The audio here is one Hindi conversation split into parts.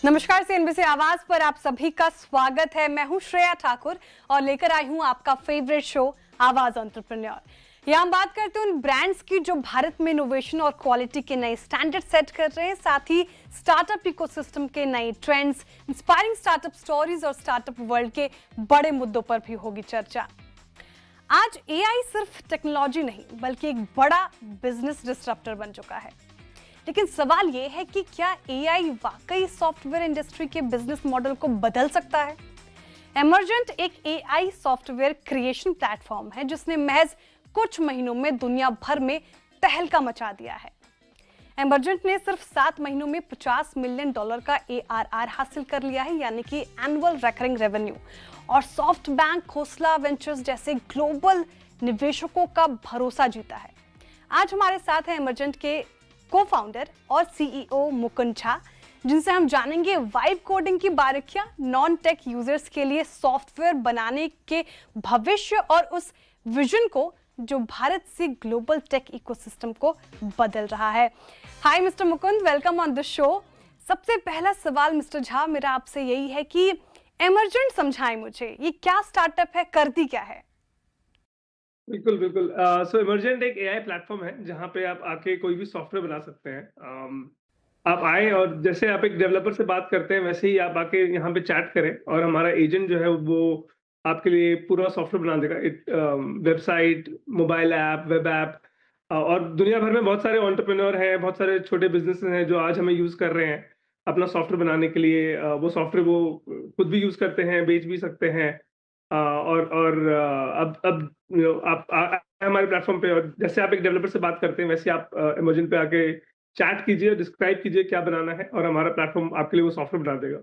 नमस्कार, सीएनबीसी आवाज पर आप सभी का स्वागत है। मैं हूं श्रेया ठाकुर और लेकर आई हूं आपका फेवरेट शो आवाज एंटरप्रेन्योर। यहाँ हम बात करते हैं उन ब्रांड्स की जो भारत में इनोवेशन और क्वालिटी के नए स्टैंडर्ड सेट कर रहे हैं, साथ ही स्टार्टअप इकोसिस्टम के नए ट्रेंड्स, इंस्पायरिंग स्टार्टअप स्टोरीज और स्टार्टअप वर्ल्ड के बड़े मुद्दों पर भी होगी चर्चा। आज एआई सिर्फ टेक्नोलॉजी नहीं बल्कि एक बड़ा बिजनेस डिसरप्टर बन चुका है। लेकिन सवाल यह है कि क्या एआई वाकई सॉफ्टवेयर इंडस्ट्री के बिजनेस मॉडल को बदल सकता है? एमर्जेंट एक एआई सॉफ्टवेयर क्रिएशन प्लेटफॉर्म है जिसने महज कुछ महीनों में दुनिया भर में तहलका मचा दिया है। एमर्जेंट ने सिर्फ 7 महीनों में $50 मिलियन का ARR हासिल कर लिया है, यानी कि एनुअल रिकरिंग रेवेन्यू, और सॉफ्ट बैंक, खोसला वेंचर्स जैसे ग्लोबल निवेशकों का भरोसा जीता है। आज हमारे साथ है एमर्जेंट के को-फाउंडर और सीईओ मुकुंद झा, जिनसे हम जानेंगे वाइब कोडिंग की बारीकियां, नॉन टेक यूजर्स के लिए सॉफ्टवेयर बनाने के भविष्य और उस विजन को जो भारत से ग्लोबल टेक इकोसिस्टम को बदल रहा है। हाय mister Mukund, welcome on the show. सबसे पहला सवाल मिस्टर झा मेरा आपसे यही है कि एमर्जेंट समझाएं मुझे, ये क्या स्टार्टअप है, करती क्या है? बिल्कुल, बिल्कुल। सो इमर्जेंट एक एआई प्लेटफ़ॉर्म है, जहाँ पे आप आके कोई भी सॉफ्टवेयर बना सकते हैं। आप आएँ और जैसे आप एक डेवलपर से बात करते हैं, वैसे ही आप आके यहाँ पे चैट करें और हमारा एजेंट जो है, वो आपके लिए पूरा सॉफ्टवेयर बना देगा। Website, mobile app, web app, और दुनिया भर में बहुत सारे एंटरप्रेन्योर हैं, बहुत सारे छोटे बिज़नेसेस हैं, जो आज हमें यूज़ कर रहे हैं, अपना सॉफ्टवेयर बनाने के लिए। वो सॉफ्टवेयर वो खुद भी यूज़ करते हैं, बेच भी सकते हैं। अब आप आए हमारे प्लेटफ़ॉर्म पे, और जैसे आप एक डेवलपर से बात करते हैं, वैसे आप इमर्जेंट पे आके चैट कीजिए, डिस्क्राइब कीजिए क्या बनाना है, और हमारा प्लेटफ़ॉर्म आपके लिए वो सॉफ्टवेयर बना देगा।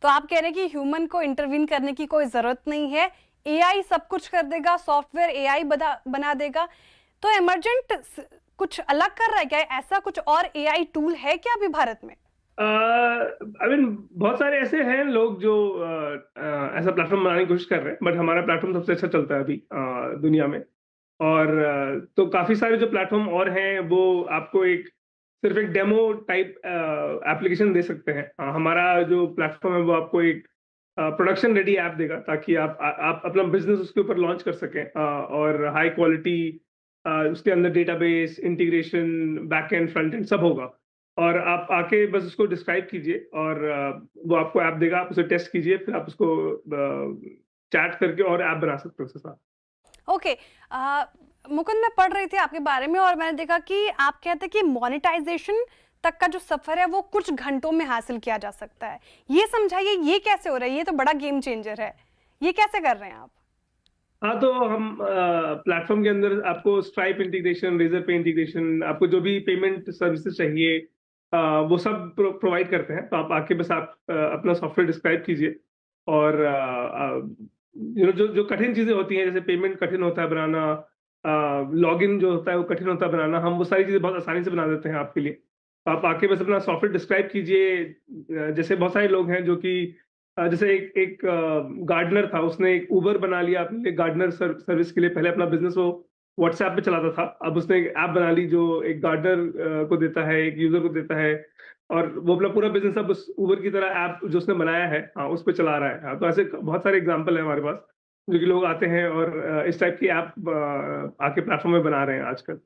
तो आप कह रहे हैं कि ह्यूमन को इंटरवीन करने की कोई जरूरत नहीं है, एआई सब कुछ कर देगा, सॉफ्टवेयर एआई बना देगा। तो एमर्जेंट कुछ अलग कर रहा है क्या? ऐसा कुछ और एआई टूल है क्या अभी भारत में? आई मीन बहुत सारे ऐसे हैं लोग जो ऐसा प्लेटफ़ॉर्म बनाने की कोशिश कर रहे हैं, बट हमारा प्लेटफ़ॉर्म सबसे अच्छा चलता है अभी दुनिया में। और तो काफ़ी सारे जो प्लेटफ़ॉर्म और हैं, वो आपको एक सिर्फ़ एक डेमो टाइप एप्लीकेशन दे सकते हैं। हमारा जो प्लेटफ़ॉर्म है, वो आपको एक प्रोडक्शन रेडी ऐप देगा, ताकि आप अपना बिज़नेस उसके ऊपर लॉन्च कर सकें, और हाई क्वालिटी उसके अंदर database, integration, backend, front end सब होगा। और आप आके बस उसको डिस्क्राइब कीजिए, और वो आपको ऐप देगा, आप उसे टेस्ट कीजिए, फिर आप उसको चैट करके और ऐप बना सकते हो उसके साथ। ओके। मुकुंद, मैं पढ़ रही थी आपके बारे में और मैंने देखा कि आप कहते हैं कि मोनेटाइजेशन तक का जो सफर है वो कुछ घंटों में हासिल किया जा सकता है। ये समझाइए, ये कैसे हो रहा है? ये तो बड़ा गेम चेंजर है। ये कैसे कर रहे हैं आप? हाँ, तो हम प्लेटफ़ॉर्म के अंदर आपको स्ट्राइप इंटीग्रेशन, रेज़रपे इंटीग्रेशन, आपको जो भी पेमेंट सर्विसेज़ चाहिए, वो सब प्रोवाइड करते हैं। तो आप आके बस आप अपना सॉफ्टवेयर डिस्क्राइब कीजिए, और जो जो कठिन चीज़ें होती हैं, जैसे पेमेंट कठिन होता है बनाना, लॉगिन जो होता है वो कठिन होता है बनाना, हम वो सारी चीज़ें बहुत आसानी से बना देते हैं आपके लिए। तो आप आके बस अपना सॉफ्टवेयर डिस्क्राइब कीजिए। जैसे बहुत सारे लोग हैं जो कि जैसे एक एक गार्डनर था, उसने एक उबर बना लिया अपने लिए गार्डनर सर्विस के लिए। पहले अपना बिज़नेस वो व्हाट्सऐप पे चलाता था, अब उसने एक ऐप बना ली जो एक गार्डनर को देता है, एक यूज़र को देता है, और वो अपना पूरा बिज़नेस अब उस उबर की तरह ऐप जो उसने बनाया है, उस पे चला रहा है। तो ऐसे बहुत सारे एग्ज़ाम्पल हैं हमारे पास, जो कि लोग आते हैं और इस टाइप की ऐप आके प्लेटफ़ॉर्म में बना रहे हैं आजकल।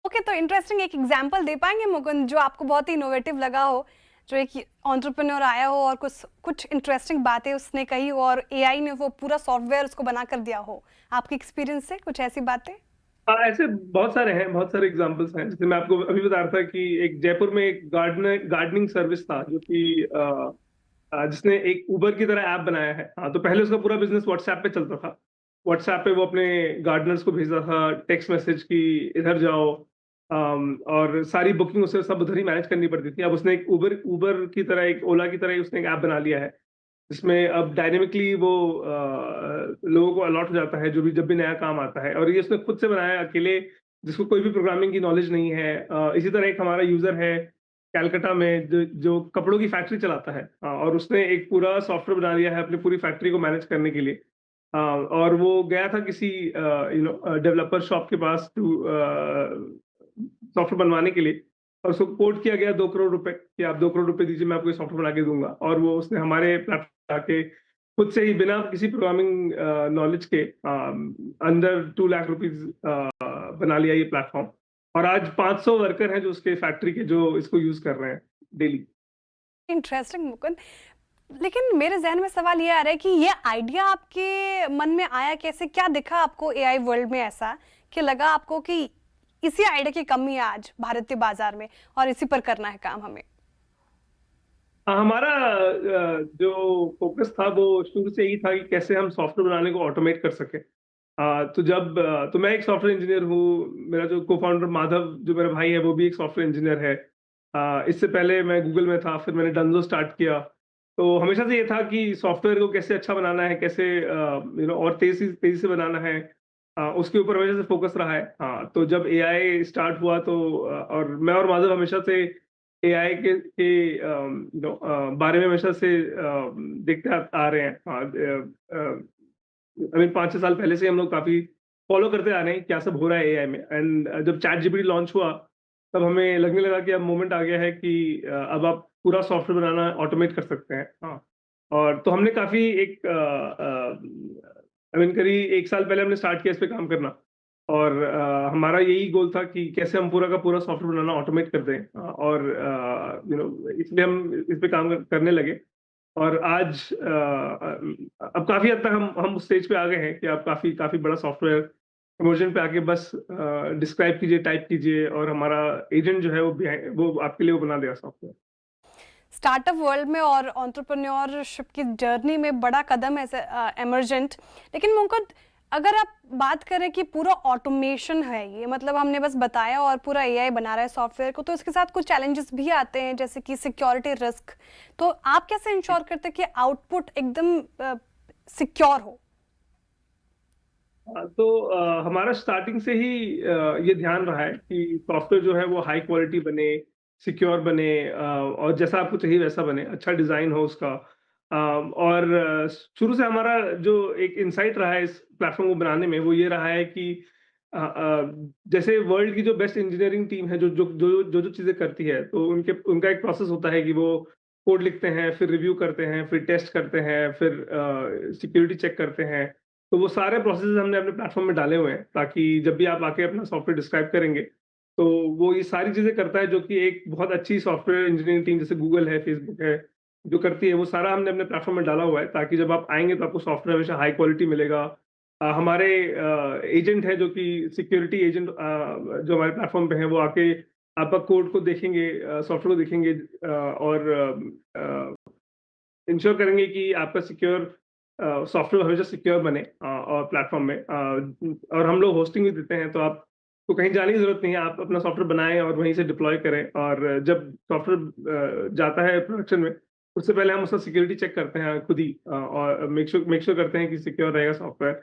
ओके, तो इंटरेस्टिंग एक एग्जांपल दे पाएंगे मुकुंद, जो आपको बहुत ही इनोवेटिव लगा हो, जो एक एंटरप्रेन्योर आया हो और कुछ कुछ इंटरेस्टिंग बातें उसने कही हो और एआई ने वो पूरा सॉफ्टवेयर उसको बना कर दिया हो? आपके एक्सपीरियंस से कुछ ऐसी बातें? ऐसे बहुत सारे हैं, बहुत सारे एग्ज़ाम्पल्स हैं। जैसे मैं आपको अभी बता रहा था कि एक जयपुर में एक गार्डनिंग सर्विस था, जो कि जिसने एक उबर की तरह ऐप बनाया है। तो पहले उसका पूरा बिज़नेस व्हाट्सऐप पे चलता था। व्हाट्सऐप पे वो अपने गार्डनर्स को भेजता था टेक्स्ट मैसेज कि इधर जाओ, और सारी बुकिंग उसे सब उधर ही मैनेज करनी पड़ती थी। अब उसने एक उबर उबर की तरह, एक ओला की तरह ही उसने एक ऐप बना लिया है, जिसमें अब डायनामिकली वो लोगों को अलॉट हो जाता है, जो भी जब भी नया काम आता है, और ये उसने खुद से बनाया है अकेले, जिसको कोई भी प्रोग्रामिंग की नॉलेज नहीं है। इसी तरह एक हमारा यूज़र है कलकत्ता में, जो जो कपड़ों की फैक्ट्री चलाता है, और उसने एक पूरा सॉफ्टवेयर बना लिया है अपनी पूरी फैक्ट्री को मैनेज करने के लिए। और वो गया था किसी डेवलपर शॉप के पास, सॉफ्टवेयर बनवाने के लिए। और उसको कोट किया गया 2 करोड़ रुपए कि आप 2 करोड़ रुपए दीजिए, मैं आपको ये सॉफ्टवेयर बना के दूँगा। और वो उसने हमारे प्लेटफ़ॉर्म आके खुद से ही बिना किसी प्रोग्रामिंग नॉलेज के अंडर 2 लाख रुपीज़ बना लिया ये प्लेटफ़ॉर्म। और आज 500 वर्कर हैं जो उसके फैक्ट्री के जो इसको यूज़ कर रहे हैं डेली। इंटरेस्टिंग मुकुंद। लेकिन मेरे ज़हन में सवाल ये आ रहा है कि ये आइडिया आपके मन में आया कैसे? क्या दिखा आपको एआई वर्ल्ड में ऐसा कि लगा आपको कि इसी आइडिया की कमी है आज भारतीय बाजार में और इसी पर करना है काम हमें? हमारा जो फ़ोकस था वो शुरू से यही था कि कैसे हम सॉफ्टवेयर बनाने को ऑटोमेट कर सकें। तो मैं एक सॉफ्टवेयर इंजीनियर हूँ, मेरा जो को-फाउंडर माधव जो मेरा भाई है वो भी एक सॉफ्टवेयर इंजीनियर है। इससे पहले मैं गूगल में था, फिर मैंने डंज़ो स्टार्ट किया। तो हमेशा से ये था कि सॉफ्टवेयर को कैसे अच्छा बनाना है, कैसे और तेज़ी से बनाना है, उसके ऊपर हमेशा से फ़ोकस रहा है। तो जब एआई स्टार्ट हुआ तो और मैं और माधव हमेशा से एआई के बारे में हमेशा से देखते आ रहे हैं। आई मीन 5-6 साल पहले से हम लोग काफ़ी फ़ॉलो करते आ रहे हैं क्या सब हो रहा है एआई में। एंड जब चैट जीपीटी लॉन्च हुआ, तब हमें लगने लगा कि अब मोमेंट आ गया है कि अब आप पूरा सॉफ्टवेयर बनाना ऑटोमेट कर सकते हैं। और तो हमने काफ़ी एक आई मीन करीब 1 साल पहले हमने स्टार्ट किया इस पे काम करना। और हमारा यही गोल था कि कैसे हम पूरा का पूरा सॉफ्टवेयर बनाना ऑटोमेट कर दें। और इसलिए हम इस पे काम करने लगे। और आज अब काफ़ी हद तक हम उस स्टेज पे आ गए हैं कि आप काफ़ी काफ़ी बड़ा सॉफ्टवेयर इमर्जन पे आके बस डिस्क्राइब कीजिए, टाइप कीजिए और हमारा एजेंट जो है वो आपके लिए वो बना देगा सॉफ्टवेयर। स्टार्टअप वर्ल्ड में और एंटरप्रेन्योरशिप की जर्नी में बड़ा कदम है एमरजेंट। लेकिन मुकुंद, अगर आप बात करें कि पूरा ऑटोमेशन है ये, मतलब हमने बस बताया और पूरा एआई बना रहा है सॉफ्टवेयर को, तो इसके साथ कुछ चैलेंजेस भी आते हैं जैसे कि सिक्योरिटी रिस्क। तो आप कैसे इंश्योर करते हैं कि आउटपुट एकदम सिक्योर हो? हमारा स्टार्टिंग से ही ये ध्यान रहा है कि सॉफ्टवेयर जो है वो हाई क्वालिटी बने, सिक्योर बने, और जैसा आपको चाहिए वैसा बने, अच्छा डिज़ाइन हो उसका। और शुरू से हमारा जो एक इनसाइट रहा है इस प्लेटफ़ॉर्म को बनाने में, वो ये रहा है कि जैसे वर्ल्ड की जो बेस्ट इंजीनियरिंग टीम है, जो चीज़ें करती है, तो उनका एक प्रोसेस होता है कि वो कोड लिखते हैं, फिर रिव्यू करते हैं, फिर टेस्ट करते हैं, फिर सिक्योरिटी चेक करते हैं। तो वो सारे प्रोसेसेस हमने अपने प्लेटफ़ॉर्म में डाले हुए हैं, ताकि जब भी आप आके अपना सॉफ्टवेयर डिस्क्राइब करेंगे, तो वो ये सारी चीज़ें करता है जो कि एक बहुत अच्छी सॉफ्टवेयर इंजीनियरिंग टीम जैसे गूगल है, फेसबुक है, जो करती है, वो सारा हमने अपने प्लेटफ़ॉर्म में डाला हुआ है, ताकि जब आप आएँगे तो आपको सॉफ्टवेयर हमेशा हाई क्वालिटी मिलेगा। हमारे एजेंट हैं जो कि सिक्योरिटी एजेंट जो हमारे प्लेटफ़ॉर्म पे हैं, वो आके आपका कोड को देखेंगे, सॉफ्टवेयर को देखेंगे, और इंश्योर करेंगे कि आपका सॉफ्टवेयर हमेशा सिक्योर बने और प्लेटफ़ॉर्म में। और हम लोग होस्टिंग भी देते हैं, तो आपको कहीं जाने की ज़रूरत नहीं है, आप अपना सॉफ्टवेयर बनाएँ और वहीं से डिप्लॉय करें। और जब सॉफ्टवेयर जाता है प्रोडक्शन में, उससे पहले हम उसका सिक्योरिटी चेक करते हैं खुद ही, और मेक श्योर करते हैं कि सिक्योर रहेगा सॉफ्टवेयर।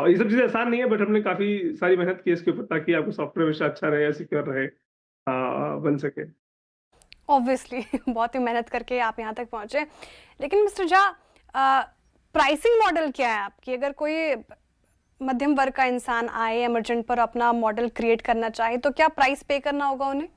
ये सब चीज़ें आसान नहीं है, बट हमने काफ़ी सारी मेहनत की है इसके ऊपर, ताकि आपका सॉफ्टवेयर हमेशा अच्छा रहे, सिक्योर रहे, बन सके। ऑब्वियसली बहुत ही मेहनत करके आप यहाँ तक पहुंचे। लेकिन मिस्टर झा, प्राइसिंग मॉडल क्या है आपकी? अगर कोई मध्यम वर्ग का इंसान आए एमरजेंट पर अपना मॉडल क्रिएट करना चाहे, तो क्या प्राइस पे करना होगा उन्हें?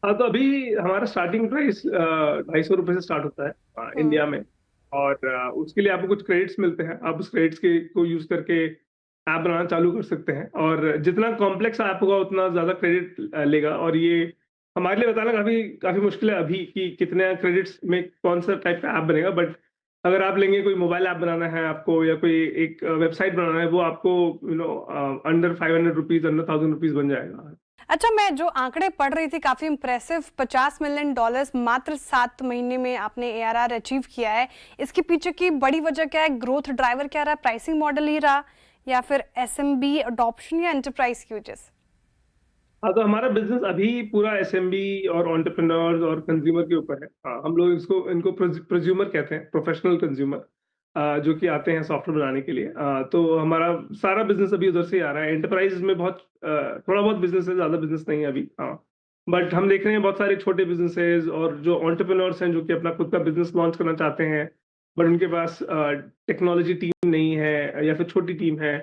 तो अभी हमारा स्टार्टिंग प्राइस ₹250 से स्टार्ट होता है इंडिया में। और उसके लिए आपको कुछ क्रेडिट्स मिलते हैं, आप उस क्रेडिट्स को यूज करके ऐप बनाना चालू कर सकते हैं। और जितना कॉम्प्लेक्स ऐप होगा उतना ज़्यादा क्रेडिट लेगा। और ये हमारे लिए बताना काफ़ी काफ़ी मुश्किल है अभी कि कितने क्रेडिट्स में कौन सा टाइप का ऐप बनेगा। बट अगर आप लेंगे, कोई मोबाइल ऐप बनाना है आपको, या कोई एक वेबसाइट बनाना है, वो आपको अंडर ₹500 अंडर ₹1000 बन जाएगा। अच्छा, मैं जो आंकड़े पढ़ रही थी काफी इंप्रेसिव, $50 मिलियन मात्र 7 महीने में आपने एआरआर अचीव किया है। इसके पीछे की बड़ी वजह क्या है? ग्रोथ ड्राइवर क्या रहा? प्राइसिंग मॉडल ही रहा, या फिर एसएमबी अडॉप्शन, या एंटरप्राइज की वजह से? तो हमारा बिजनेस अभी पूरा एसएमबी और एंटरप्रेन्योर्स और कंज्यूमर के ऊपर है। हम लोग इनको प्रोज्यूमर कहते हैं, प्रोफेशनल कंज्यूमर, जो कि आते हैं सॉफ्टवेयर बनाने के लिए। तो हमारा सारा बिजनेस अभी उधर से ही आ रहा है। एंटरप्राइज में थोड़ा बहुत बिजनेस है, ज्यादा बिजनेस नहीं है अभी। बट हम देख रहे हैं बहुत सारे छोटे बिजनेसेस और जो एंटरप्रेन्योर्स हैं, जो कि अपना खुद का बिजनेस लॉन्च करना चाहते हैं, बट उनके पास टेक्नोलॉजी टीम नहीं है, या फिर छोटी टीम है,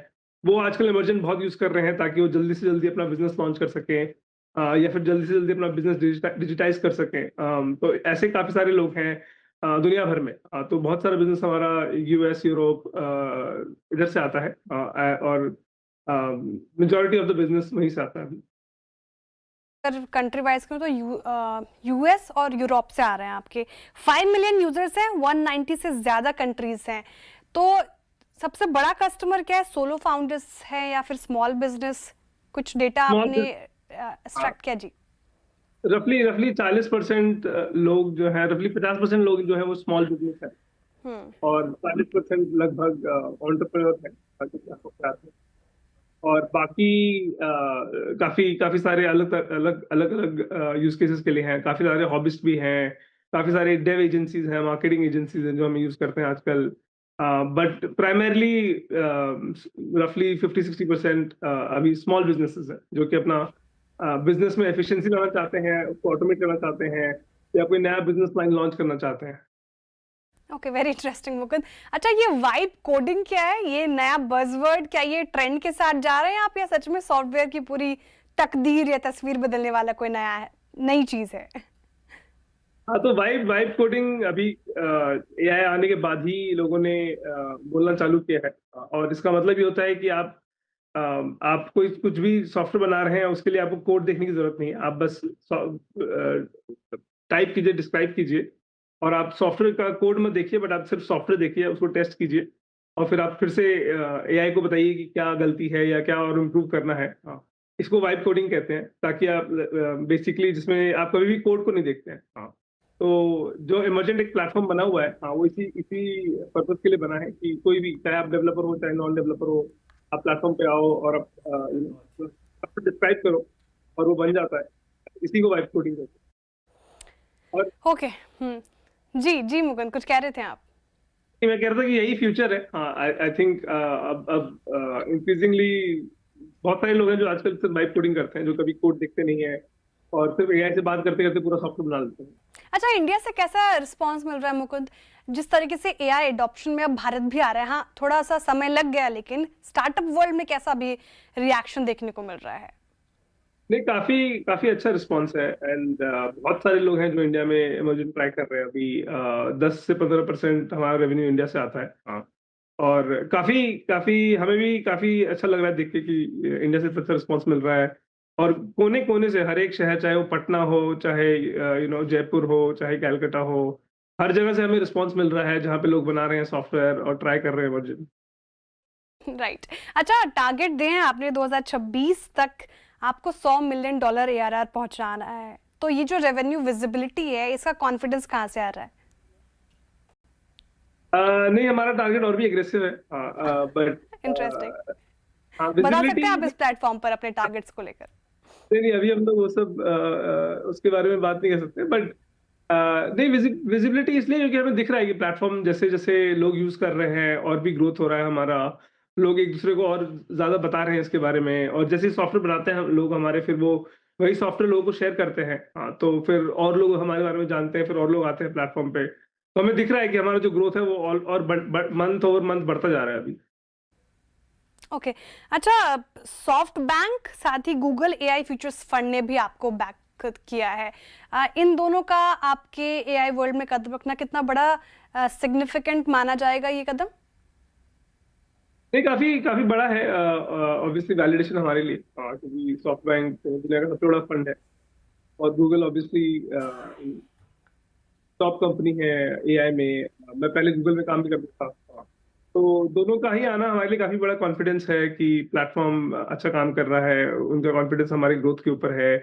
वो आजकल इमर्जेंट बहुत यूज़ कर रहे हैं, ताकि वो जल्दी से जल्दी अपना बिज़नेस लॉन्च कर सकें। या फिर जल्दी से जल्दी अपना बिजनेस डिजिटाइज कर सकें। तो ऐसे काफी सारे लोग हैं दुनिया भर में। तो बहुत सारा बिजनेस हमारा यूएस, यूरोप इधर से आता है, और मेजोरिटी ऑफ द बिजनेस वहीं से आता है अभी। अगर कंट्री वाइज करूँ तो यूएस और यूरोप से आ रहे हैं आपके। 5 मिलियन यूजर्स हैं, 190 से ज़्यादा कंट्रीज हैं। तो सबसे बड़ा कस्टमर क्या है? सोलो फाउंडर्स है या फिर स्मॉल बिजनेस? कुछ डेटा आपने एक्सट्रैक्ट किया जी? रफली रफली 40% लोग जो है, रफली 50% लोग जो है वो स्मॉल बिजनेस है, और 40% लगभग एंटरप्रेन्योर है जो platform पे आते हैं। और बाकी काफी काफी सारे अलग अलग अलग अलग यूज केसेस के लिए हैं। काफी सारे हॉबिस्ट भी हैं, काफी सारे डेव एजेंसीज हैं, मार्केटिंग एजेंसीज हैं जो हम यूज करते हैं आजकल। बट प्राइमरली रफली 50-60% अभी स्मॉल बिजनेसेस हैं जो कि अपना बिजनेस में एफिशिएंसी लाना चाहते हैं, उसको ऑटोमेट करना चाहते हैं, या कोई नया बिजनेस लाइन लॉन्च करना चाहते हैं। Okay, very interesting Mukund. अच्छा, ये वाइब कोडिंग क्या है? ये नया बज़वर्ड, क्या ये ट्रेंड के साथ जा रहे हैं आप, या सच में सॉफ्टवेयर की पूरी तकदीर या तस्वीर बदलने वाला कोई नई चीज है? हाँ, तो वाइब वाइब कोडिंग अभी एआई आने के बाद ही लोगों ने बोलना चालू किया है। और इसका मतलब ये होता है कि आप कोई कुछ भी सॉफ्टवेयर बना रहे हैं, उसके लिए आपको कोड देखने की जरूरत नहीं है। आप बस टाइप कीजिए, डिस्क्राइब कीजिए, और आप सॉफ्टवेयर का कोड मत देखिए, बट आप सिर्फ सॉफ्टवेयर देखिए, उसको टेस्ट कीजिए, और फिर आप फिर से एआई को बताइए कि क्या गलती है या क्या और इम्प्रूव करना है। हाँ, इसको वाइब कोडिंग कहते हैं, ताकि आप बेसिकली जिसमें आप कभी भी कोड को नहीं देखते हैं। हाँ, तो जो इमर्जेंट एक प्लेटफॉर्म बना हुआ है, हाँ, वो इसी इसी पर्पज के लिए बना है कि कोई भी, चाहे आप डेवलपर हो चाहे नॉन डेवलपर हो, आप प्लेटफॉर्म पे आओ और आप डिस्क्राइब करो और वो बन जाता है। इसी को वाइब कोडिंग कहते हैं। और ओके, जी जी मुकुंद, कुछ कह रहे थे आप? मैं कह रहा था कि यही फ्यूचर है। हाँ, आई थिंक अब इंक्रीजिंगली बहुत सारे लोग हैं जो आजकल सिर्फ वाइब कोडिंग करते हैं, जो कभी कोड देखते नहीं है और सिर्फ एआई से बात करते करते पूरा सॉफ्टवेयर बना लेते हैं। अच्छा, इंडिया से कैसा रिस्पांस मिल रहा है मुकुंद? जिस तरीके से एआई एडॉप्शन में अब भारत भी आ रहा है, हाँ थोड़ा सा समय लग गया, लेकिन स्टार्टअप वर्ल्ड में कैसा भी रिएक्शन देखने को मिल रहा है? नहीं, काफी काफी अच्छा रिस्पांस है। एंड बहुत सारे लोग हैं जो इंडिया में इमर्जन ट्राई कर रहे हैं अभी। 10 से 15% हमारा रेवेन्यू इंडिया से आता है। हाँ, और काफी काफी हमें भी काफी अच्छा लग रहा है देख के कि इंडिया से अच्छा रिस्पांस मिल रहा है। और कोने कोने से, हर एक शहर, चाहे वो पटना हो, चाहे जयपुर हो, चाहे कैलकाटा हो, हर जगह से हमें रिस्पांस मिल रहा है जहाँ पे लोग बना रहे हैं सॉफ्टवेयर और ट्राई कर रहे हैं इमर्जन। राइट। अच्छा, टारगेट दे हैं आपने 2026 तक आपको $100 मिलियन ARR पहुंचाना है। तो ये जो रेवेन्यू विजिबिलिटी है, इसका कॉन्फिडेंस कहाँ से आ रहा है? नहीं, हमारा टारगेट और भी एग्रेसिव है, बट इंटरेस्टिंग। हाँ, बता सकते विजिबिलिटी। हैं आप इस प्लेटफॉर्म पर अपने टारगेट्स को लेकर? नहीं नहीं, अभी हम लोग वो सब उसके बारे में बात नहीं कर सकते, बट नहीं, विजिबिलिटी इसलिए क्योंकि हमें दिख रहा है कि प्लेटफॉर्म जैसे जैसे लोग यूज कर रहे हैं और भी ग्रोथ हो रहा है हमारा। लोग एक दूसरे को और ज्यादा बता रहे हैं इसके बारे में, और जैसे सॉफ्टवेयर बनाते हैं लोग हमारे, फिर वो वही सॉफ्टवेयर लोगों को शेयर करते हैं। हाँ, तो फिर और लोग हमारे बारे में जानते हैं, फिर और लोग आते हैं प्लेटफॉर्म पे। तो हमें दिख रहा है कि हमारा जो ग्रोथ है वो और मंथ ओवर मंथ बढ़ता जा रहा है अभी। ओके। अच्छा, सॉफ्ट बैंक साथ ही गूगल एआई फ्यूचर्स फंड ने भी आपको बैक किया है। इन दोनों का आपके एआई वर्ल्ड में कदम रखना कितना बड़ा सिग्निफिकेंट माना जाएगा ये कदम? नहीं, काफी काफी बड़ा है ऑब्वियसली वैलिडेशन हमारे लिए, क्योंकि सॉफ्ट बैंक दुनिया का सबसे बड़ा फंड है, और गूगल ऑब्वियसली टॉप कंपनी है एआई में। मैं पहले गूगल में काम भी करता था, तो दोनों का ही आना हमारे लिए काफी बड़ा कॉन्फिडेंस है कि प्लेटफॉर्म अच्छा काम कर रहा है। उनका कॉन्फिडेंस हमारी ग्रोथ के ऊपर है।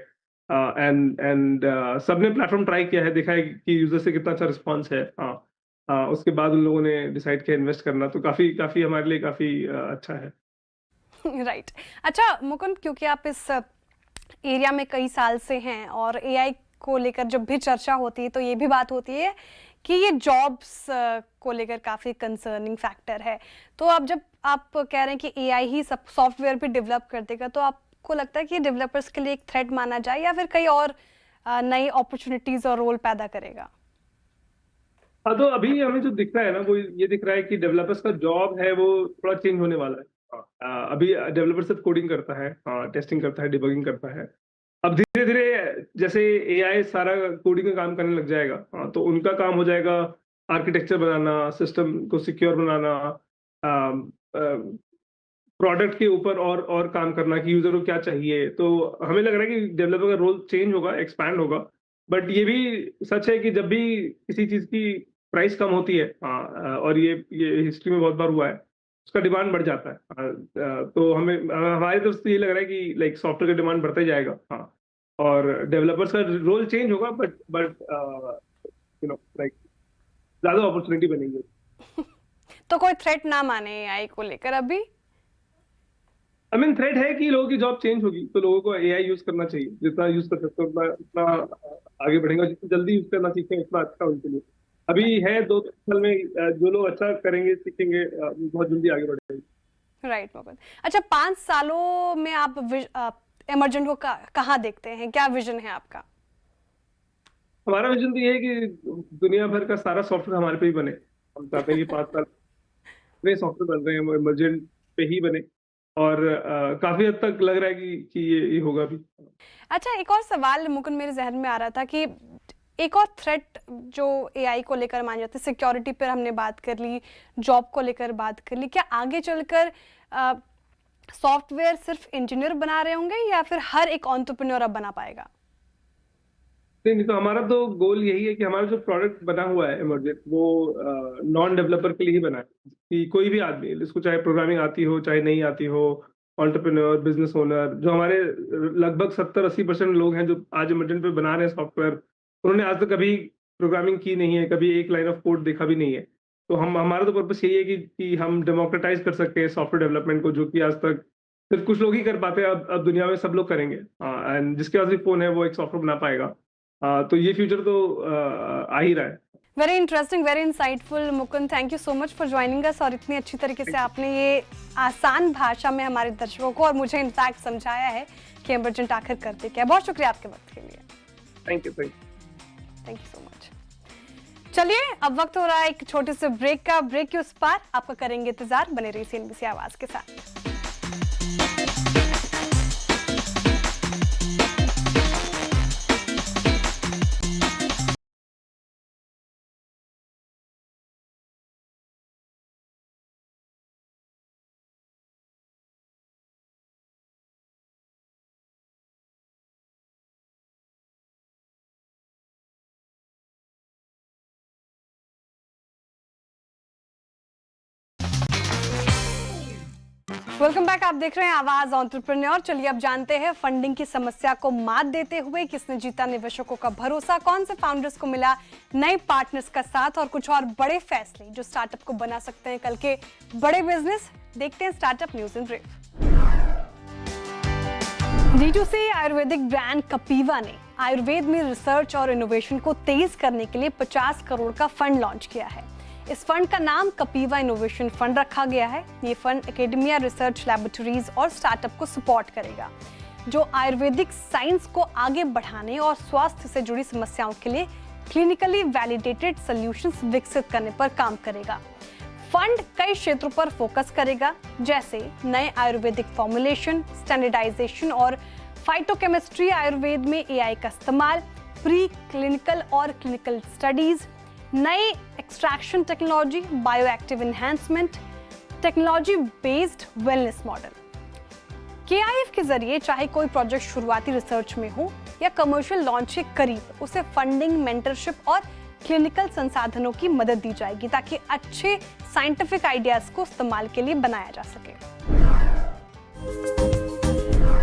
एंड सबने प्लेटफॉर्म ट्राई किया है, देखा है कि यूजर से कितना अच्छा रिस्पॉन्स है। हाँ, उसके बाद उन लोगों ने डिसाइड किया इन्वेस्ट करना, तो काफी काफी हमारे लिए काफी अच्छा है। राइट। अच्छा मुकुंद, क्योंकि आप इस एरिया में कई साल से हैं और एआई को लेकर जब भी चर्चा होती है तो ये भी बात होती है कि ये जॉब्स को लेकर काफ़ी कंसर्निंग फैक्टर है। तो अब जब आप कह रहे हैं कि एआई ही सब सॉफ्टवेयर भी डेवलप कर देगा, तो आपको लगता है कि डेवलपर्स के लिए एक थ्रेट माना जाए या फिर कई और नई अपॉर्चुनिटीज और रोल पैदा करेगा? हाँ, तो अभी हमें जो दिख रहा है ना, वो ये दिख रहा है कि डेवलपर्स का जॉब है वो थोड़ा चेंज होने वाला है। अभी डेवलपर सिर्फ कोडिंग करता है, टेस्टिंग करता है, डिबगिंग करता है। अब धीरे धीरे जैसे एआई सारा कोडिंग का काम करने लग जाएगा, हाँ, तो उनका काम हो जाएगा आर्किटेक्चर बनाना, सिस्टम को सिक्योर बनाना, प्रोडक्ट के ऊपर और काम करना कि यूजर को क्या चाहिए। तो हमें लग रहा है कि डेवलपर का रोल चेंज होगा, एक्सपैंड होगा। बट ये भी सच है कि जब भी किसी चीज की प्राइस कम होती है, हाँ, और ये हिस्ट्री में बहुत बार हुआ है, उसका डिमांड बढ़ जाता है। तो हमें हमारी तरफ से ये लग रहा है कि लाइक सॉफ्टवेयर का डिमांड बढ़ता ही जाएगा, हाँ, और डेवलपर्स का रोल चेंज होगा, बट लाइक ज्यादा अपॉर्चुनिटी बनेगी। तो कोई थ्रेट ना माने एआई को लेकर अभी? आई मीन थ्रेट है कि लोगों की जॉब चेंज होगी, तो लोगों को एआई यूज करना चाहिए। जितना यूज कर सकते हो उतना आगे बढ़ेगा। जितना जल्दी यूज करना सीखें उतना अच्छा उनके लिए। अभी है 2 साल में जो लोग अच्छा करेंगे, सीखेंगे, बहुत जल्दी आगे बढ़ेंगे। राइट मुकुंद। अच्छा, 5 सालों में आप एमर्जेंट को कहाँ देखते हैं? क्या विजन है आपका? हमारा विजन तो ये है कि दुनिया भर का सारा सॉफ्टवेयर हमारे पे ही बने। हम चाहते हैं कि 5 साल नए सॉफ्टवेयर बन रहे हैं वो इमरजेंट पे ही बने, और काफी हद तक लग रहा है कि ये होगा भी। अच्छा, एक और सवाल मुकुंद मेरे जहन में आ रहा था कि एक और थ्रेट जो एआई को लेकर मान जाते हैं, सिक्योरिटी पर हमने बात कर ली, जॉब को लेकर बात कर ली, क्या आगे चलकर सॉफ्टवेयर सिर्फ इंजीनियर बना रहे होंगे या फिर हर एक एंटरप्रेन्योर अब बना पाएगा? नहीं, तो हमारा तो गोल यही है कि हमारा जो प्रोडक्ट बना हुआ है इमर्जेंट, वो नॉन डेवलपर के लिए ही बना है। कि कोई भी आदमी, इसको चाहे प्रोग्रामिंग आती हो चाहे नहीं आती हो, एंटरप्रेन्योर, बिजनेस ओनर, जो हमारे लगभग 70-80% लोग हैं जो आज इमर्जेंट पे बना रहे हैं सॉफ्टवेयर, उन्होंने आज तक कभी प्रोग्रामिंग की नहीं है, कभी एक लाइन ऑफ कोड देखा भी नहीं है। तो हमारा तो पर्पस यही है कि हम डेमोक्रेटाइज कर सकते हैं सॉफ्टवेयर डेवलपमेंट को, जो कि आज तक सिर्फ कुछ लोग ही कर पाते हैं। अब दुनिया में सब लोग करेंगे, एंड जिसके पास भी फोन है वो एक सॉफ्टवेयर बना पाएगा। तो ये फ्यूचर तो आ ही रहा है। Very interesting, very insightful Mukund, thank you so much for joining us, और इतनी अच्छी तरीके से आपने ये आसान भाषा में हमारे दर्शकों को और मुझे इनफैक्ट समझाया है कि इमर्जेंट आखिर करते क्या। बहुत शुक्रिया आपके वक्त के लिए। Thank you so much. चलिए, अब वक्त हो रहा है एक छोटे से ब्रेक का। ब्रेक के उस पार आपका करेंगे इंतजार, बने रहिए CNBC आवाज के साथ। वेलकम बैक, आप देख रहे हैं आवाज एंटरप्रेन्योर। चलिए अब जानते हैं फंडिंग की समस्या को मात देते हुए किसने जीता निवेशकों का भरोसा, कौन से फाउंडर्स को मिला नए पार्टनर्स का साथ, और कुछ और बड़े फैसले जो स्टार्टअप को बना सकते हैं कल के बड़े बिजनेस। देखते हैं startup news in brief. D2C Ayurvedic brand Kapiva ने आयुर्वेद में रिसर्च और इनोवेशन को तेज करने के लिए 50 करोड़ का फंड लॉन्च किया है। इस फंड का नाम कपीवा इनोवेशन फंड रखा गया है। ये फंड एकेडमिया, रिसर्च लैबोरेटरीज और स्टार्टअप को सपोर्ट करेगा, जो आयुर्वेदिक साइंस को आगे बढ़ाने और स्वास्थ्य से जुड़ी समस्याओं के लिए क्लिनिकली वैलिडेटेड सॉल्यूशंस विकसित करने पर काम करेगा। फंड कई क्षेत्रों पर फोकस करेगा, जैसे नए आयुर्वेदिक फॉर्मुलेशन, स्टैंडर्डाइजेशन और फाइटोकेमिस्ट्री, आयुर्वेद में AI का इस्तेमाल, प्री क्लिनिकल और क्लिनिकल स्टडीज, नए extraction technology, bioactive enhancement, technology based wellness model. KIF के जरिए चाहे कोई प्रोजेक्ट शुरुआती रिसर्च में हो या कमर्शियल लॉन्च के करीब, उसे फंडिंग, मेंटरशिप और क्लिनिकल संसाधनों की मदद दी जाएगी ताकि अच्छे साइंटिफिक आइडियाज को इस्तेमाल के लिए बनाया जा सके।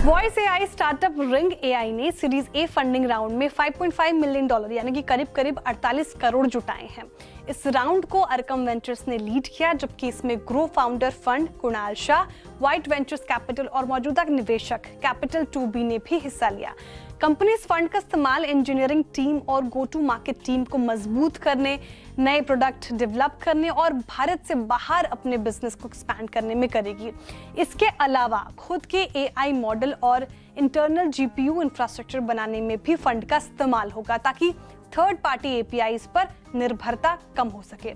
Voice AI startup ring AI ने सीरीज A फंडिंग राउंड में $5.5 मिलियन यानी कि करीब 48 करोड़ जुटाए हैं। इस राउंड को अरकम वेंचर्स ने लीड किया, जबकि इसमें grow founder fund, Kunal Shah, white ventures capital और मौजूदा निवेशक कैपिटल 2B ने भी हिस्सा लिया। कंपनी इस फंड का इस्तेमाल इंजीनियरिंग टीम और गो टू मार्केट टीम को मजबूत करने, नए प्रोडक्ट डेवलप करने और भारत से बाहर अपने बिजनेस को एक्सपैंड करने में करेगी। इसके अलावा खुद के AI मॉडल और इंटरनल GPU इंफ्रास्ट्रक्चर बनाने में भी फंड का इस्तेमाल होगा, ताकि थर्ड पार्टी APIs पर निर्भरता कम हो सके।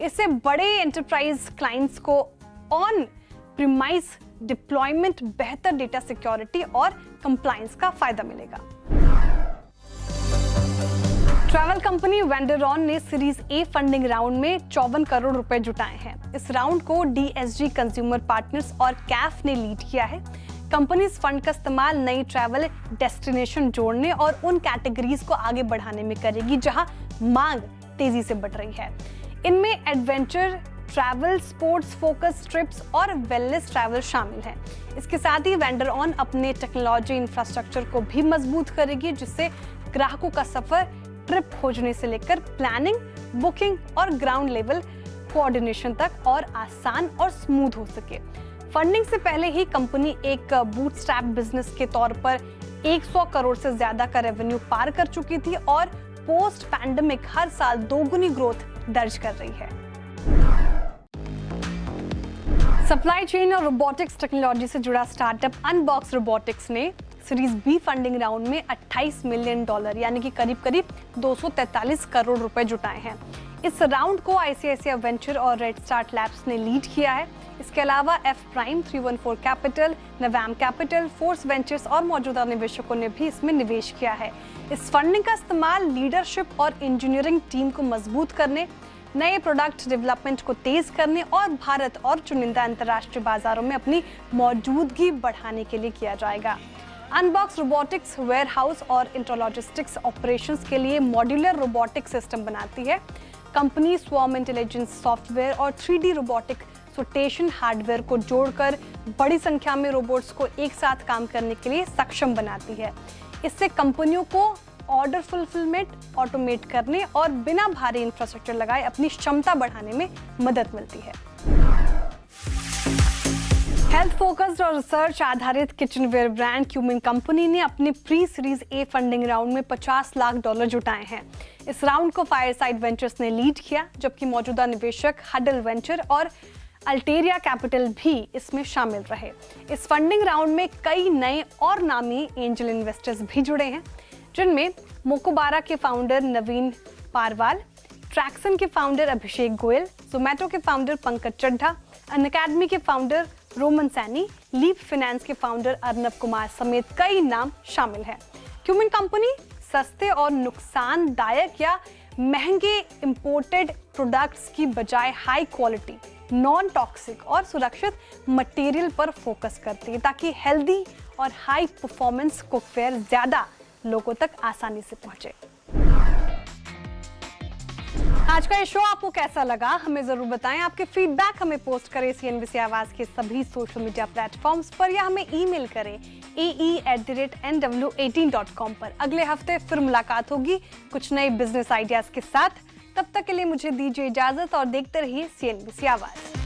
इससे बड़े एंटरप्राइज क्लाइंट्स को ऑन प्रीमाइस डिप्लॉयमेंट, बेहतर डेटा सिक्योरिटी और कंप्लायंस का फायदा मिलेगा। ट्रैवल कंपनी वेंडरऑन ने सीरीज ए फंडिंग राउंड में 54 करोड़ रुपए जुटाए हैं। इस राउंड को DSG कंज्यूमर पार्टनर्स और कैफ ने लीड किया है। कंपनी इस फंड का इस्तेमाल नई ट्रैवल डेस्टिनेशन जोड़ने और उन कैटेगरीज को आगे बढ़ाने में करेगी जहां मांग तेजी से बढ़ रही है। इनमें adventure travel, sports focus trips और वेलनेस ट्रैवल शामिल है। इसके साथ ही वेंडरऑन अपने टेक्नोलॉजी इंफ्रास्ट्रक्चर को भी मजबूत करेगी, जिससे ग्राहकों का सफर ट्रिप खोजने से लेकर प्लानिंग, बुकिंग और ग्राउंड लेवल कोऑर्डिनेशन तक और आसान और स्मूथ हो सके। फंडिंग से पहले ही कंपनी एक बूटस्ट्रैप बिजनेस के तौर पर 100 करोड़ से ज्यादा का रेवेन्यू पार कर चुकी थी और पोस्ट पैंडेमिक हर साल दोगुनी ग्रोथ दर्ज कर रही है। सप्लाई चेन और रोबोटिक्स टेक्नोलॉजी से जुड़ा स्टार्टअप अनबॉक्स रोबोटिक्स ने सीरीज बी फंडिंग राउंड में $28 मिलियन यानी कि करीब 243 करोड़ रुपए जुटाए हैं। इस राउंड को ICICI वेंचर और रेड स्टार्ट लैब्स ने लीड किया है। इसके अलावा F prime, 314 capital, Navam capital, force ventures और मौजूदा निवेशकों ने भी इसमें निवेश किया है। इस फंडिंग का इस्तेमाल लीडरशिप और इंजीनियरिंग टीम को मजबूत करने, नए प्रोडक्ट डेवलपमेंट को तेज करने और भारत और चुनिंदा अंतर्राष्ट्रीय बाजारों में अपनी मौजूदगी बढ़ाने के लिए किया जाएगा। अनबॉक्स रोबोटिक्स वेयरहाउस और इंट्रालॉजिस्टिक्स ऑपरेशंस के लिए मॉड्यूलर रोबोटिक सिस्टम बनाती है। कंपनी स्वॉर्म इंटेलिजेंस सॉफ्टवेयर और 3D रोबोटिक रोटेशन हार्डवेयर को जोड़कर बड़ी संख्या में रोबोट्स को एक साथ काम करने के लिए सक्षम बनाती है। इससे कंपनियों को ऑर्डर फुलफिलमेंट ऑटोमेट करने और बिना भारी इंफ्रास्ट्रक्चर लगाए अपनी क्षमता बढ़ाने में मदद मिलती है। हेल्थ फोकस्ड और रिसर्च आधारित किचनवेयर ब्रांड क्यूमिन कंपनी ने अपने pre series A funding round में $50 लाख जुटाए हैं। इस राउंड को फायरसाइड वेंचर्स ने लीड किया, जबकि मौजूदा निवेशक हडल वेंचर और अल्टेरिया कैपिटल भी इसमें शामिल रहे। इस फंडिंग राउंड में कई नए और नामी एंजल इन्वेस्टर्स भी जुड़े हैं, जिनमें मोकोबारा के फाउंडर नवीन पारवाल, ट्रैक्सन के फाउंडर अभिषेक गोयल, जोमैटो के फाउंडर पंकज चड्ढा, अनअकैडमी के founder Roman Saini, Leap Finance के फाउंडर अर्नब कुमार समेत कई नाम शामिल हैं। क्यूमिन कंपनी सस्ते और नुकसानदायक या महंगे इंपोर्टेड प्रोडक्ट्स की बजाय हाई क्वालिटी, नॉन टॉक्सिक और सुरक्षित मटेरियल पर फोकस करती है, ताकि हेल्दी और हाई परफॉर्मेंस कुकवेयर ज्यादा लोगों तक आसानी से पहुंचे। आज का ये शो आपको कैसा लगा हमें जरूर बताएं। आपके फीडबैक हमें पोस्ट करें CNBC आवाज के सभी सोशल मीडिया प्लेटफॉर्म्स पर या हमें ईमेल करें ae@nw18.com पर। अगले हफ्ते फिर मुलाकात होगी कुछ नए बिजनेस आइडियाज के साथ। तब तक के लिए मुझे दीजिए इजाजत और देखते रहिए CNBC आवाज।